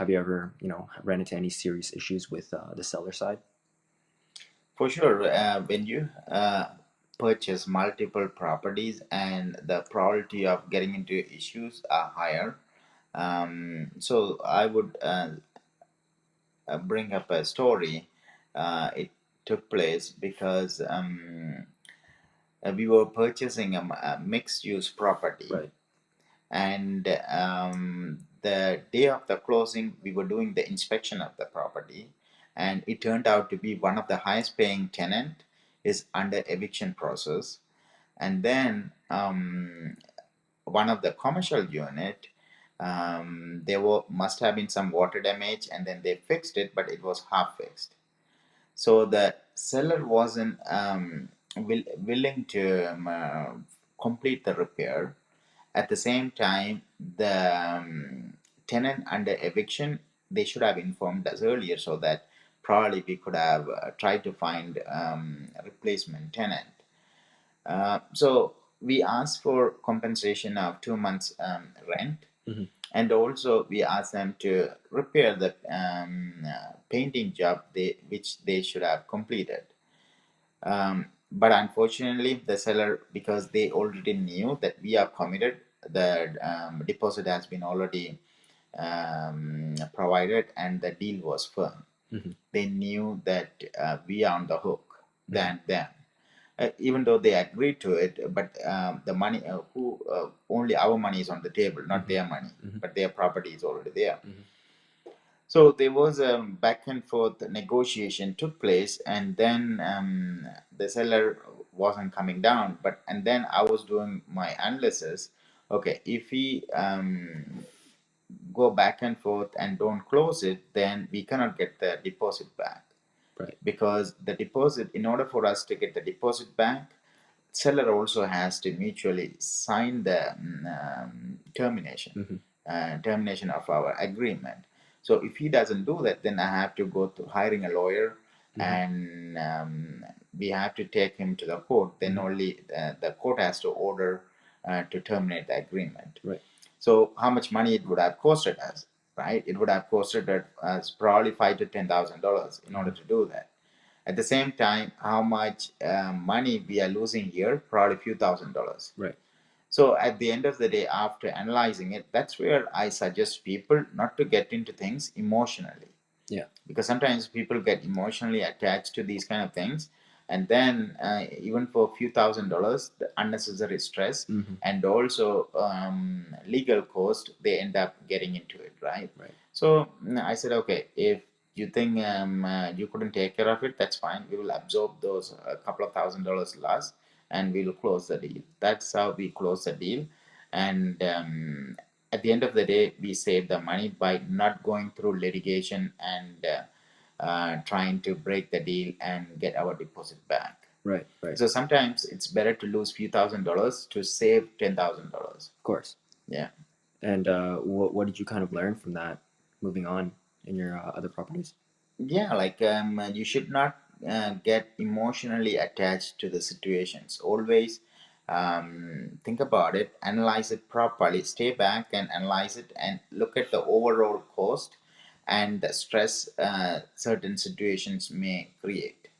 Have you ever, ran into any serious issues with the seller side? For sure, when you purchase multiple properties and the probability of getting into issues are higher. So I would bring up a story. It took place because we were purchasing a mixed-use property. Right. And the day of the closing, we were doing the inspection of the property, and it turned out to be one of the highest paying tenant is under eviction process. And then one of the commercial unit, there must have been some water damage, and then they fixed it, but it was half fixed. So the seller wasn't willing to complete the repair. At the same time, the tenant under eviction, they should have informed us earlier so that probably we could have tried to find a replacement tenant. So we asked for compensation of 2 months rent. Mm-hmm. And also we asked them to repair the painting job which they should have completed. But unfortunately, the seller, because they already knew that we are committed, the deposit has been already provided, and the deal was firm. Mm-hmm. They knew that we are on the hook than Mm-hmm. them. Even though they agreed to it, but the money, only our money is on the table, not Mm-hmm. their money, Mm-hmm. but their property is already there. Mm-hmm. So there was a back and forth negotiation took place, and then the seller wasn't coming down. And then I was doing my analysis. Okay, if we go back and forth and don't close it, then we cannot get the deposit back. Right. Because the deposit, in order for us to get the deposit back, seller also has to mutually sign the termination. Mm-hmm. Termination of our agreement. So if he doesn't do that, then I have to go to hiring a lawyer, Mm-hmm. and we have to take him to the court. Then Mm-hmm. only the court has to order to terminate the agreement. Right. So how much money it would have costed us, right? It would have costed us probably $5,000 to $10,000 in order to do that. At the same time, how much money we are losing here? Probably a few $1,000s. Right. So at the end of the day, after analyzing it, that's where I suggest people not to get into things emotionally. Yeah. Because sometimes people get emotionally attached to these kind of things, and then even for a few $1,000s, the unnecessary stress, Mm-hmm. and also legal cost, they end up getting into it, right? Right. So I said, okay, if you think you couldn't take care of it, that's fine. We will absorb those a couple of $1,000s loss, and we will close the deal. That's how we close the deal. And at the end of the day, we save the money by not going through litigation and trying to break the deal and get our deposit back. Right. Right. So sometimes it's better to lose few $1,000s to save $10,000. Of course. Yeah. And what did you kind of learn from that moving on in your other properties? Yeah, like you should not get emotionally attached to the situations. Always think about it, analyze it properly, stay back and analyze it, and look at the overall cost and the stress certain situations may create.